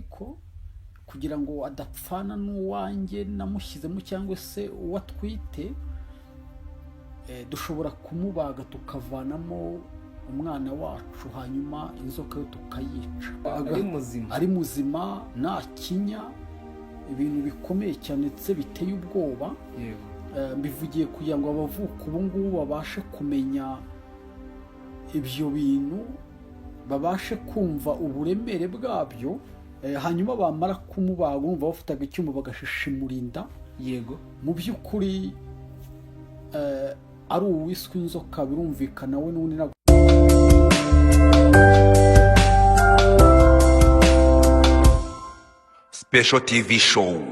ko kugira ngo adapfana n'uwanjye namushyizemo cyangwa se uwatwite, dushobora kumubaga tukavanamo umwana wacu, hanyuma inzoka yo tukayica ari muzima nta kinya. Ibintu bikomeye cyane ndetse biteye ubwoba. Mbivugiye kugira ngo abavuka ubu ngubu babashe kumenya ibyo bintu, babashe kumva uburemere bwabyo, hanyuma bamara kumubaga bumva bafataga icyuma bagashishimura inda. Mu by'ukuri ari uwiswe inzoka birumvikana we n'undi ntabwo. Special TV Show.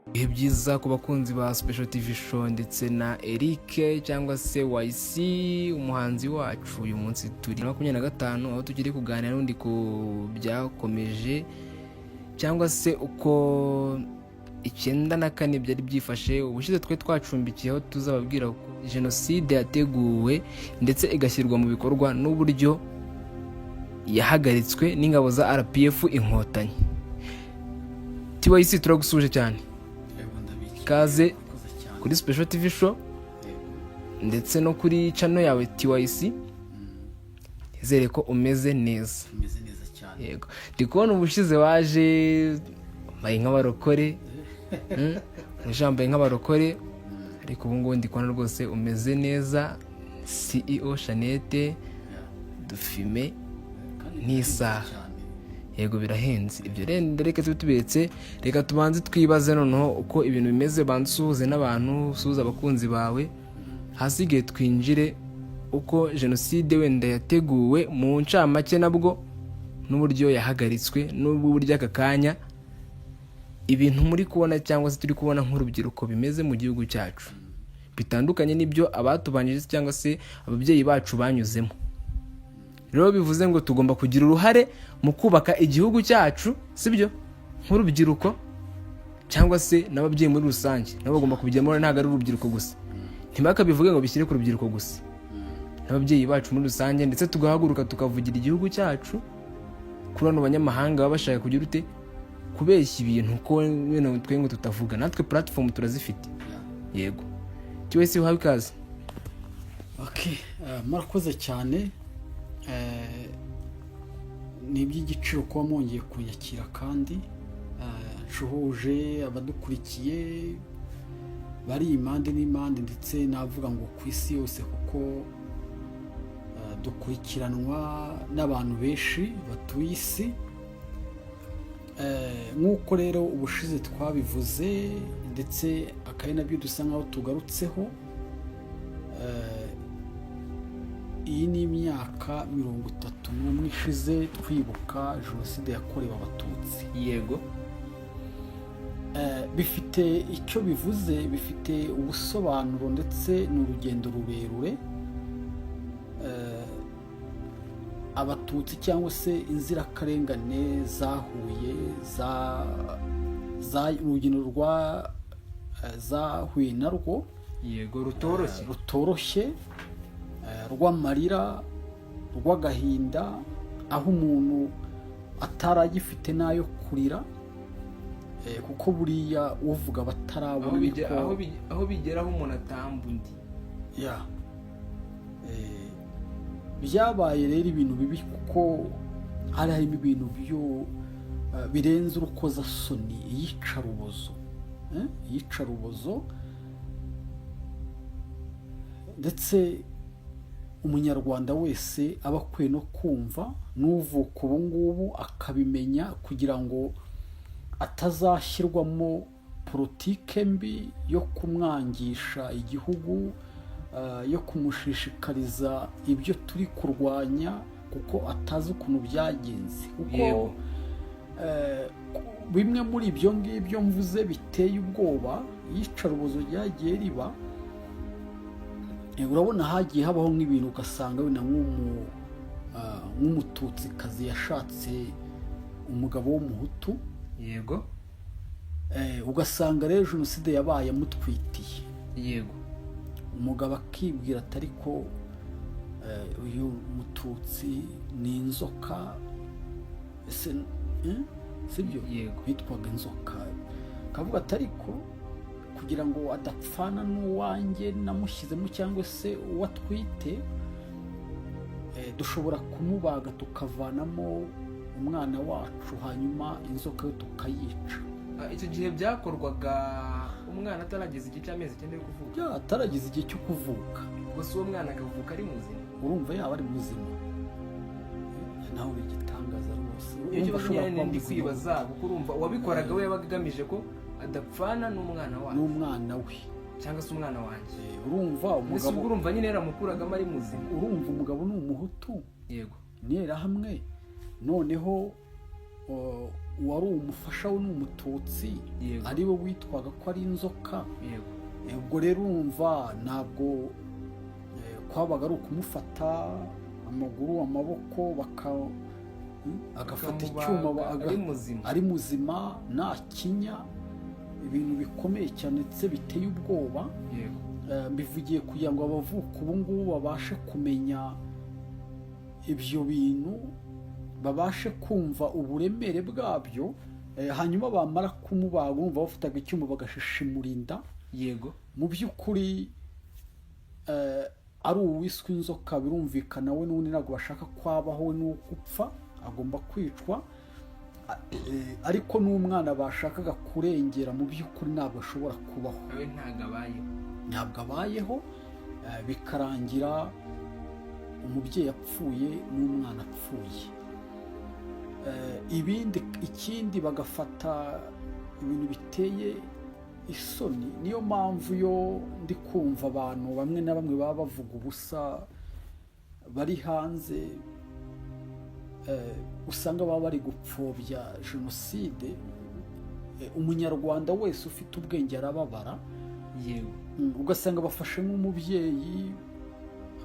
Ibihe byiza ku bakunzi ba Special TV Show ndetse na Eric cyangwa se YC umuhanzi wacu. Uyu munsi turi 25 aho tugiye kuganira n'undi ku byakomeje cyangwa se uko 94 byari byifashe. Ubushize twe twacumbikiyeho tuzababwira ko jenoside yateguwe ndetse igashyirwa mu bikorwa n'uburyo yahagaritswe n'ingabo za RPF Inkotanyi. TYC turagusuje cyane. Kaze kuri Special TV Show ndetse no kuri channel yawe TYC. Izere ko umeze neza. Yego. Ndikubona ubushize waje baye nk'abarokore. Ijambo nk'abarokore ariko ubu ngubu ndikubona rwose umeze neza. CEO Chanette dufime n'isaha. Yego birahenze. Ibyo reka tubitubetse, reka tubanze twibaze noneho uko ibintu bimeze, bansuhuze n'abantu, usuhuza abakunzi bawe. Hasigaye twinjire uko jenoside wenda yateguwe mu ncamake nabwo n'uburyo yahagaritswe n'uburyo aka kanya ibintu muri kubona cyangwa se turi kubona nk'urubyiruko bimeze mu gihugu cyacu bitandukanye n'ibyo abatubanjije cyangwa se ababyeyi bacu banyuzemo. Rero bivuze ngo tugomba kugira uruhare mu kubaka igihugu cyacu, sibyo? Nk'urubyiruko cyangwa se n'ababyeyi muri rusange nabo bagomba kubijyamo, ntago ari urubyiruko gusa. Ntibakabivuge ngo bishyire ku rubyiruko gusa, n'ababyeyi bacu muri rusange, ndetse tugahaguruka tukavugira igihugu cyacu kuri bano banyamahanga baba bashaka kugira ute kubeshya ibintu ko bene twe ngo tutavuga. Natwe platform turazifite. Yego cyose uhawe ikaze. Murakoze cyane. Ni iby'igiciro kuba mwongeye kunyakira kandi nshuhuje abadukurikiye bari impande n'impande ndetse navuga ngo ku isi yose, kuko dukurikiranwa n'abantu benshi batuye isi. Nk'uko rero ubushize twabivuze ndetse akari nabyo dusa nkaho tugarutseho, iyi ni imyaka 31 ishize twibuka jenoside yakorewe abatutsi. Yego. Bifite icyo bivuze, bifite ubusobanuro ndetse n'urugendo rurerure. Abatutsi cyangwa se inzirakarengane zahuye urugendo zahuye narwo. Yego, rutoroshye, rw'amarira, rw'agahinda, aho umuntu ataragifite nayo kurira, kuko buriya uvuga batarabona aho bigeraho umuntu atamba undi. Byabaye rero ibintu bibi, kuko harimo ibintu birenze urukozasoni, iyicarubozo, ndetse umunyarwanda wese aba akwiye no kumva, n'uvuka ubu ngubu akabimenya, kugira ngo atazashyirwamo politike mbi yo kumwangisha igihugu, yo kumushishikariza ibyo turi kurwanya, kuko atazi ukuntu byagenze. Kuko bimwe muri ibyo ngibyo mvuze biteye ubwoba, iyicarubozo ryagiye riba. Urabona hagiye habaho nk'ibintu ugasanga wenda nk'umututsikazi yashatse umugabo w'umuhutu. Yego. Ugasanga rero jenoside yabaye amutwitiye. Yego. Umugabo akibwira atari ko uyu mututsi ni inzoka, ese sibyo bitwaga inzoka. Kavuga ati ariko kugira ngo adapfana n'uwanjye namushyizemo cyangwa se uwatwite, dushobora kumubaga tukavanamo umwana wacu, hanyuma inzoka yo tukayica. Icyo gihe byakorwaga umwana atarageza igihe cy'amezi 9 yo kuvuka, atarageza igihe cyo kuvuka. Gusa uwo mwana akavuka ari muzima, urumva yaba ari muzima, nawe bigitangaza rwose. Iyo bashobora ndi kwibaza kuko urumva uwabikoraga we yabaga agamije ko adapfana n'umwana we cyangwa se umwana wanjye. Urumva umugabo, urumva nyine yaramukuragamo ari muzima. Urumva umugabo ni umuhutu, yego, nera hamwe, noneho wari umufasha we ni umututsi, ari we witwaga ko ari inzoka. Yego, ubwo rero urumva ntabwo kwabaga ari ukumufata amaguru amaboko agafata icyuma ari muzima nta kinya, ibintu bikomeye cyane ndetse biteye ubwoba. Bivugiye kugira ngo abavuka ubu ngubu babashe kumenya ibyo bintu, babashe kumva uburemere bwabyo, hanyuma bamara kumubaga bumva bafataga icyuma bagashishimura inda. Yego, mu by'ukuri ari uwiswe inzoka, birumvikana we n'ubundi ntabwo bashaka kwabaho, we n'uwo gupfa agomba kwicwa. Ariko n'umwana bashakaga kurengera mu by'ukuri ntabwo ashobora kubaho, ntabwo abayeho, bikarangira umubyeyi apfuye n'umwana apfuye. Ikindi bagafata ibintu biteye isoni. Niyo mpamvu yo ndi kumva abantu bamwe na bamwe baba bavuga ubusa bari hanze, usanga baba bari gupfobya jenoside. Umunyarwanda wese ufite ubwenge arababara. Yego, ugasanga bafashe nk'umubyeyi,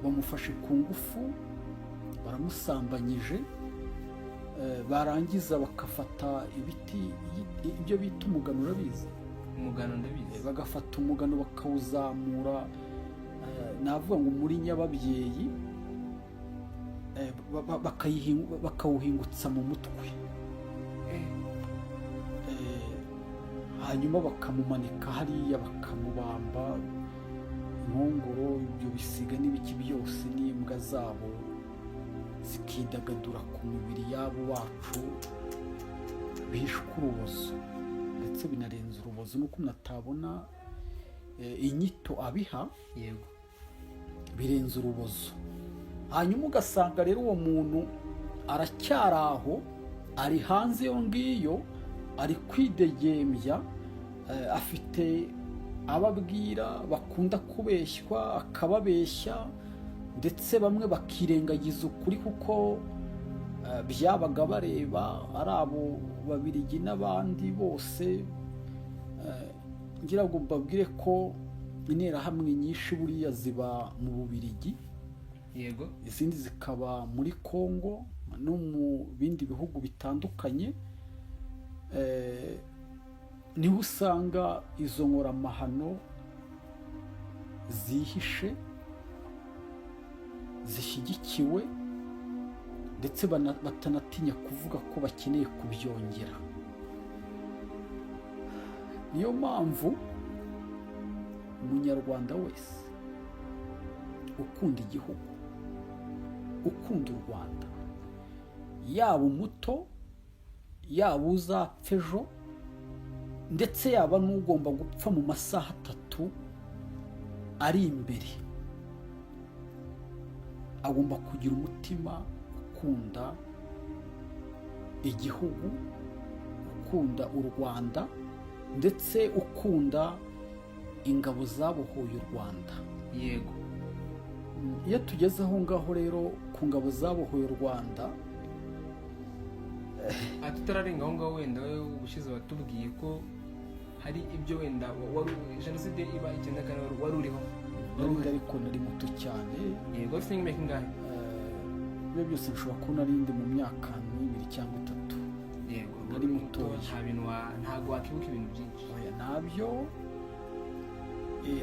bamufashe ku ngufu, baramusambanyije, barangiza bakafata ibiti, ibyo bita umugano, urabizi? Umugano ndabizi. Bagafata umugano bakawuzamura, navuga ngo muri nyababyeyi, bakawuhingutsa mu mutwe, hanyuma bakamumanika hariya, bakamubamba inkongoro, ibyo bisiga n'ibiki byose, n'imbwa zabo zikidagadura ku mibiri y'abo bacu bishwe urubozo, ndetse binarenze urubozo nuko unatabona inyito abiha. Yego, birenze urubozo. Hanyuma ugasanga rero uwo muntu aracyari aho, ari hanze yo ngiyo, ari kwidegembya, afite ababwira bakunda kubeshywa, akababeshya, ndetse bamwe bakirengagiza ukuri kuko byabaga bareba ari abo Babirigi n'abandi bose. Ngira ngo mbabwire ko interahamwe nyinshi buriya ziba mu Bubirigi. Yego, izindi zikaba muri Kongo no mu bindi bihugu bitandukanye. Niho usanga izo nkoramahano zihishe, zishyigikiwe, ndetse batanatinya kuvuga ko bakeneye kubyongera. Niyo mpamvu umunyarwanda wese ukunda igihugu, ukunda u Rwanda, yaba umuto, yaba uzapfa ejo, ndetse yaba n'ugomba gupfa mu masaha 3 ari imbere, agomba kugira umutima ukunda igihugu, ukunda u Rwanda, ndetse ukunda ingabo zabohoye u Rwanda. Yego, iyo tugeze aho ngaho rero ku ngabo zabohoye u Rwanda, tutararenga aho ngaho, wenda wowe ubushize watubwiye ko hari ibyo wenda jenoside iba 19 wari uriho. Ariko nari muto cyane. Yego, ufite imyaka ingahe? Ibyo byose bishobora kuba narindi mu myaka 2 cyangwa 3. Yego, nari muto. Ntabwo wakibuka ibintu byinshi. Oya, nabyo.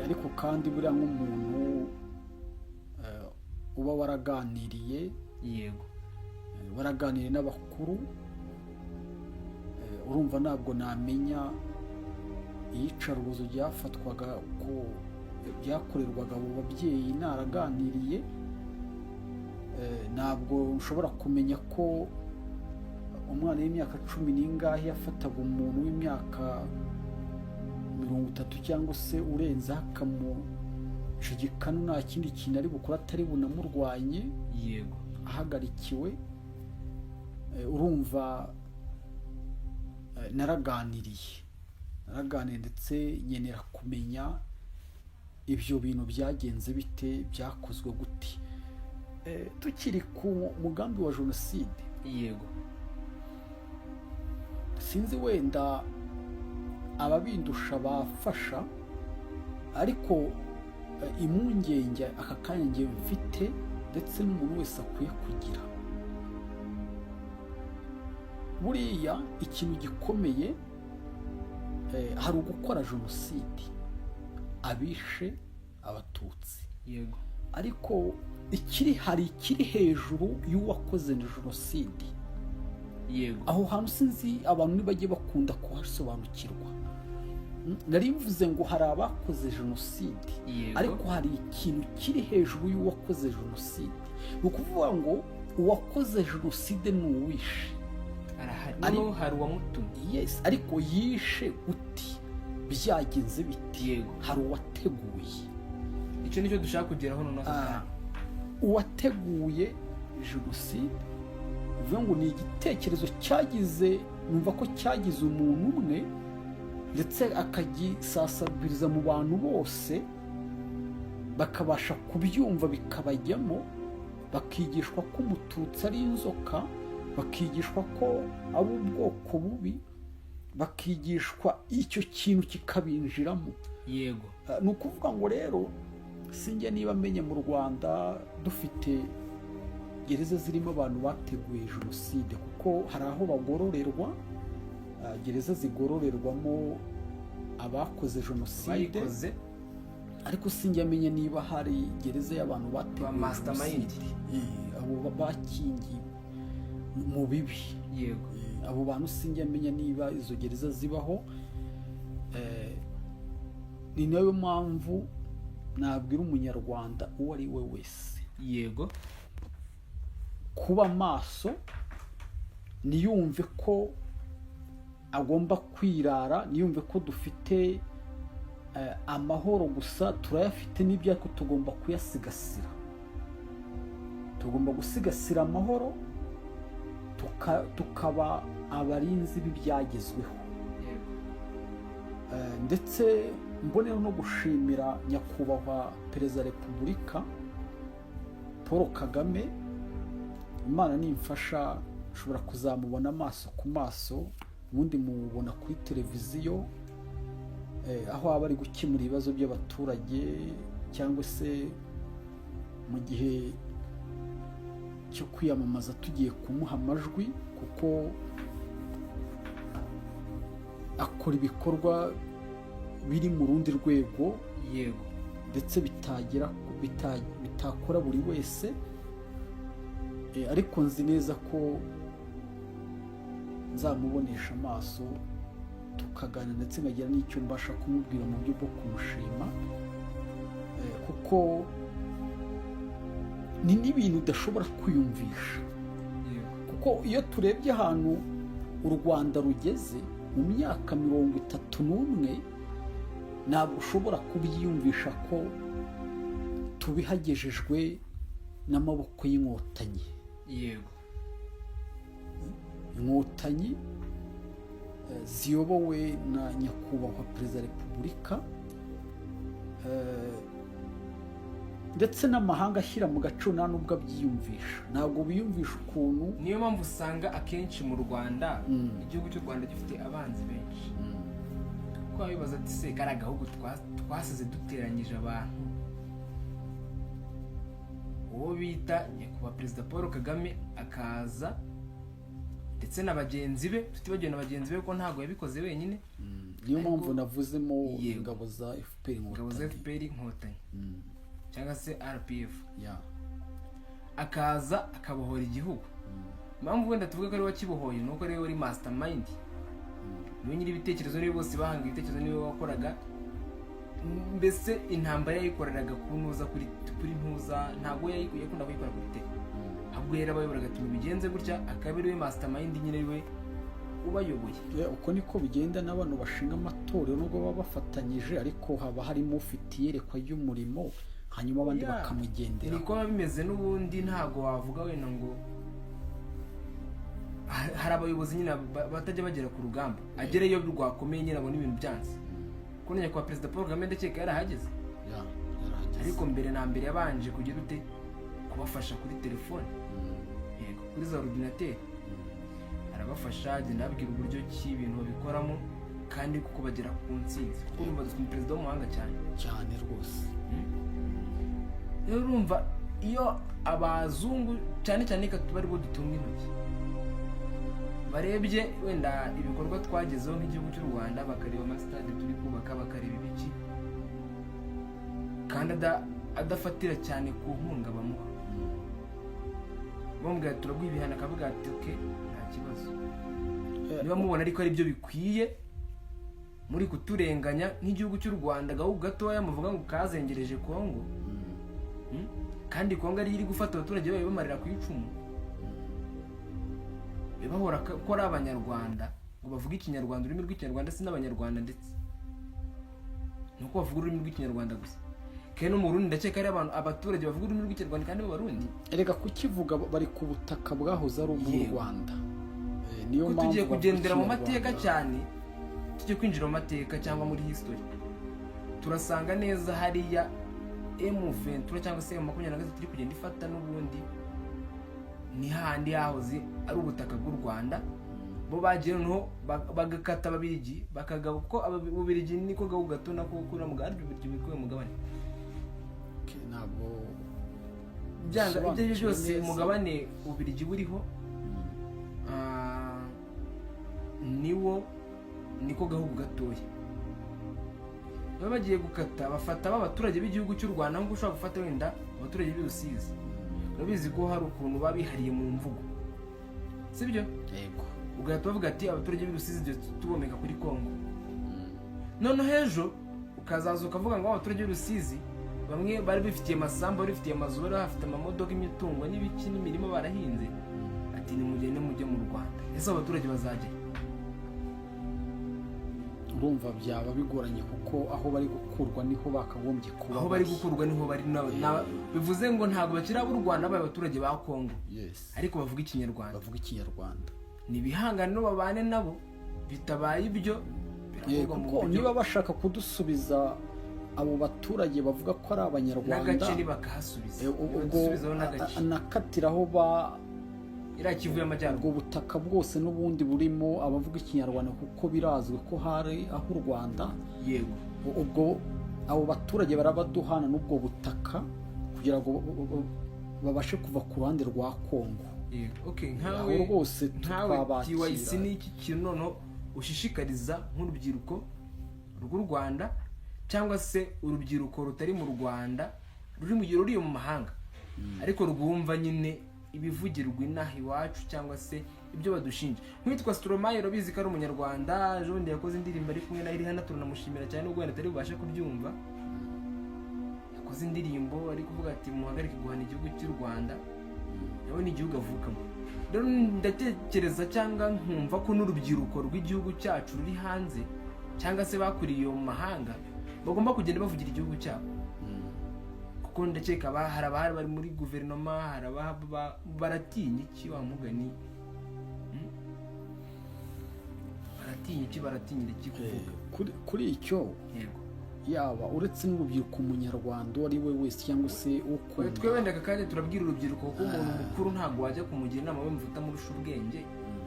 Ariko kandi buriya nk'umuntu uba waraganiriye. Yego, waraganiriye n'abakuru, urumva ntabwo namenya iyicarubozo ryafatwaga ko byakorerwaga abo babyeyi naraganiriye. Ntabwo nshobora kumenya ko umwana w'imyaka 10 n'ingahe yafataga umuntu w'imyaka 30 cyangwa se urenze akamushigikana nta kindi kintu ari bukora atari bunamurwanye yego ahagarikiwe. Urumva naraganiriye ndetse nkenera kumenya ibyo bintu byagenze bite, byakozwe gute. Tukiri ku mugambi wa jenoside, yego sinzi wenda ababindusha bafasha, ariko impungenge aka kanya ngiye mfite ndetse n'umuntu wese akwiye kugira, buriya ikintu gikomeye hari ugukora jenoside abishe abatutsi, yego, ariko hari ikiri hejuru y'uwakoze jenoside. yego, aho hantu sinzi abantu ntibajye bakunda kuhasobanukirwa. Nari mvuze ngo hari abakoze jenoside, ariko hari ikintu kiri hejuru y'uwakoze jenoside. Ni ukuvuga ngo uwakoze jenoside ni uwishe, hari uwamutumye, yes, ariko yishe uti byagenze biti, yego, hari uwateguye. icyo nicyo dushaka kugeraho noneho. Uwateguye jenoside bivuga ngo ni igitekerezo numva ko cyagize umuntu umwe ndetse akagisasaguriza mu bantu bose, bakabasha kubyumva bikabajyamo, bakigishwa ko umututsi ari inzoka, bakigishwa ko ari ubwoko bubi, bakigishwa icyo kintu kikabinjiramo. Yego, ni ukuvuga ngo rero sinjye niba amenye mu Rwanda dufite gereza zirimo abantu bateguye jenoside, kuko hari aho bagororerwa, gereza zigororerwamo abakoze jenoside, ariko sinjye amenye niba hari gereza y'abantu bateguye jenoside, abo bakingiye mu bibi. Yego, abo bantu sinjye amenye niba izo gereza zibaho. Ni nayo mpamvu nabwira umunyarwanda uwo ari we wese, yego, kuba maso, niyumve ko agomba kwirara, niyumve ko dufite amahoro gusa, turayafite n'ibyacu tugomba kuyasigasira. Tugomba gusigasira amahoro, tukaba abarinzi b'ibyagezweho. Ndetse mbonera no gushimira nyakubahwa Perezida wa Repubulika Paul Kagame. Imana nimfasha ushobora kuzamubona amaso ku maso, ubundi mubona kuri televiziyo, aho aba ari gukemura ibibazo by'abaturage, cyangwa se mu gihe cyo kwiyamamaza tugiye kumuha amajwi, kuko akora ibikorwa biri mu rundi rwego, yego, ndetse bitakora buri wese. Ariko nzi neza ko nzamubonesha amaso tukaganira, ndetse nkagira n'icyo mbasha kumubwira mu buryo bwo kumushima, kuko ni n'ibintu udashobora kwiyumvisha. Kuko iyo turebye ahantu u Rwanda rugeze mu myaka 31, ntabwo ushobora kubyiyumvisha ko tubihagejejwe n'amaboko y'inkotanyi. Yego, inkotanyi ziyobowe na nyakubahwa Perezida wa Repubulika, ndetse n'amahanga ashyira mu gaciro nta nubwo abyiyumvisha, ntabwo biyumvisha ukuntu. niyo mpamvu usanga akenshi mu Rwanda, igihugu cy'u Rwanda gifite abanzi benshi, kuko bibaza ati se kari agahugu twasize duteranyije abantu. uwo bita nyakubahwa Perezida Paul Kagame akaza, ndetse na bagenzi be, tutibagiwe na bagenzi be ko ntabwo yabikoze wenyine. Niyo mpamvu navuzemo ingabo za FPR inkotanyi, cyangwa se RPF, akaza akabohora igihugu. Impamvu wenda tuvuga ko ari we wakibohoye, nuko ari we wari mastermind niwe nyiri ibitekerezo, niwe bose bahanga ibitekerezo, niwe wakoraga, mbese intambara yayikoreraga kunuza kuri ntuza, ntabwo yakunda kuyikora kuri te, ahubwo yari abayoboraga ati bigenze gutya, akaba ari we mastermind nyine ari we ubayoboye. Uko niko bigenda n'abantu bashinga amatorero, nubwo baba bafatanyije ariko haba harimo ufite iyerekwa y'umurimo, hanyuma abandi bakamugendera. Niko biba bimeze n'ubundi, ntabwo wavuga wenda ngo hari abayobozi nyine batajya bagera ku rugamba, agereyo rwakomeye nyine abona ibintu byanze. Kunenya kwa Perezida Paul Kagame ndakeka yarahageze, ariko mbere na mbere yabanje kugira ute kubafasha kuri telefone, yego kuri za ordinateur arabafasha, agenda ababwira uburyo ki ibintu babikoramo, kandi kuko bagera ku ntsinzi, kuko urumva dufite umuperezida w'umuhanga cyane rwose. Rero urumva iyo abazungu cyane cyane reka tuba aribo dutunga intoki, barebye wenda ibikorwa twagezeho nk'igihugu cy'u Rwanda, bakareba amasitade turi kubaka, bakareba ibiki, kandi adafatira cyane ku nkunga bamuha, bamubwira turaguha ibihano, akavuga ati oke nta kibazo, niba mubona ariko ari byo bikwiye, muri kuturenganya nk'igihugu cy'u Rwanda agahugu gatoya muvuga ngo kazengereje Kongo, kandi Kongo ari iri gufata abaturage bayo bamarira ku icumu, bahora ko ari abanyarwanda, ngo bavuge ikinyarwanda, ururimi rw'ikinyarwanda, si n'abanyarwanda ndetse nuko bavuga ururimi rw'ikinyarwanda gusa, kandi no mu Burundi ndakeka ari abaturage bavuga ururimi rw'ikinyarwanda kandi b'abarundi. Erega kukivuga bari ku butaka bwahoze ari ubw'u Rwanda, niyo mpamvu tugiye kugendera mu mateka cyane, tugiye kwinjira mu mateka cyangwa muri history, turasanga neza hariya M23 cyangwa se M23 turi kugenda ifata n'ubundi ni handi hahoze ari ubutaka bw'u Rwanda, bo bagiye no bagakata ababirigi bakagaba, ko ababirigi niko gahugu gato nako kura mu garyo bikuye mugabane, ntabwo byanga ibyo byose mugabane ubirigi buriho, niko gahugu gatoya. Baba bagiye gukata, bafata abaturage b'igihugu cy'u Rwanda, nko ushobora gufata wenda abaturage b'Urusizi, urabizi ko hari ukuntu babihariye mu mvugo, sibyo? Yego. Ugahita bavuga ati abaturage b'Urusizi tubomeka kuri Kongo, noneho ejo ukazaza ukavuga ngo abaturage b'Urusizi bamwe bari bifitiye amasambu, bari bifitiye amazu, bari bafite amamodoka, imitungo n'ibiki n'imirimo barahinze, ati nimugende mujye mu Rwanda. Ese abaturage bazajya? Urumva byaba bigoranye, kuko aho bari gukurwa niho bakagombye kuba, aho bari gukurwa niho bari, bivuze ngo ntabwo bakiri ab'u Rwanda, abaturage ba Kongo, ariko bavuga ikinyarwanda, ni bihangane babane nabo, bitabaye ibyo biravuga mu buryo, niba bashaka kudusubiza abo baturage bavuga ko ari abanyarwanda, n'agace bakahasubiza, ubwo anakatiraho iriya Kivu y'Amajyaruguru, ubwo butaka bwose n'ubundi burimo abavuga ikinyarwanda, kuko birazwi ko hari aho u Rwanda, yego, ubwo abo baturage barabaduhana n'ubwo butaka kugira ngo babashe kuva ku ruhande rwa Kongo. Nkawe rwose twabakira n'iki kintu noneho ushishikariza nk'urubyiruko rw'u Rwanda, cyangwa se urubyiruko rutari mu Rwanda, ruri mu mahanga, ariko rwumva nyine ibivugirwa inaha iwacu, cyangwa se ibyo badushinja. Nk'uwitwa Stromae, urabizi ko ari umunyarwanda, ejo bundi yakoze indirimbo ari kumwe na Rihanna, tunamushimira cyane, nubwo wenda atari bubashe kubyumva, yakoze indirimbo ari kuvuga ati muhagarike guhana igihugu cy'u Rwanda, nawe ni igihugu avukamo. Rero ndatekereza cyangwa nkumva ko n'urubyiruko rw'igihugu cyacu ruri hanze, cyangwa se bakuriye mu mahanga, bagomba kugenda bavugira igihugu cyabo, kuko ndakeka hari abahari bari muri guverinoma, hari baratinya iki, wa mugani, baratinya iki kuvuga kuri icyo. Yego, yaba uretse n'urubyiruko umunyarwanda uwo ari we wese, cyangwa se ukunda, twe wenda kandi turabwira urubyiruko ko umuntu mukuru ntabwo wajya kumugira inama we mufata murusha ubwenge,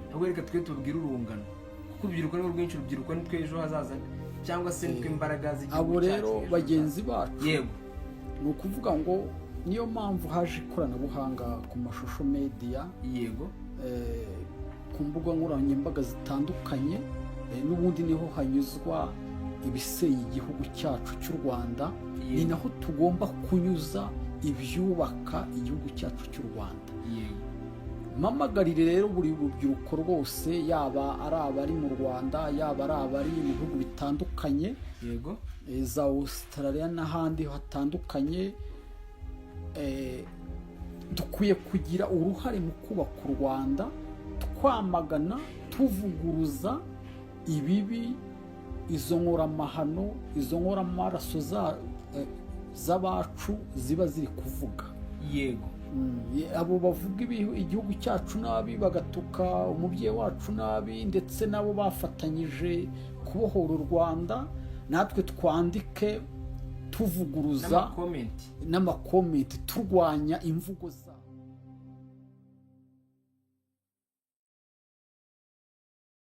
ahubwo reka twe tubwire urungano, kuko urubyiruko ni rwinshi, urubyiruko ni twe ejo hazaza, cyangwa se nitwe imbaraga z'igihugu cyacu. Abo rero bagenzi bacu, yego, ni ukuvuga ngo niyo mpamvu haje ikoranabuhanga ku mashusho media, yego, ku mbuga nkoranyambaga zitandukanye, n'ubundi niho hanyuzwa ibisenya igihugu cyacu cy'u Rwanda, ni naho tugomba kunyuza ibyubaka igihugu cyacu cy'u Rwanda. mpamagarire rero buri rubyiruko rwose, yaba ari abari mu Rwanda, yaba ari abari mu bihugu bitandukanye, yego, za Australia n'ahandi hatandukanye, dukwiye kugira uruhare mu kubaka u Rwanda, twamagana, tuvuguruza ibibi, izo nkoramahano, izo nkoramaraso z'abacu ziba ziri kuvuga. yego, abo bavuga igihugu cyacu nabi, bagatuka umubyeyi wacu nabi, ndetse nabo bafatanyije kubohora u Rwanda, natwe twandike tuvuguruza n'amakomenti turwanya imvugo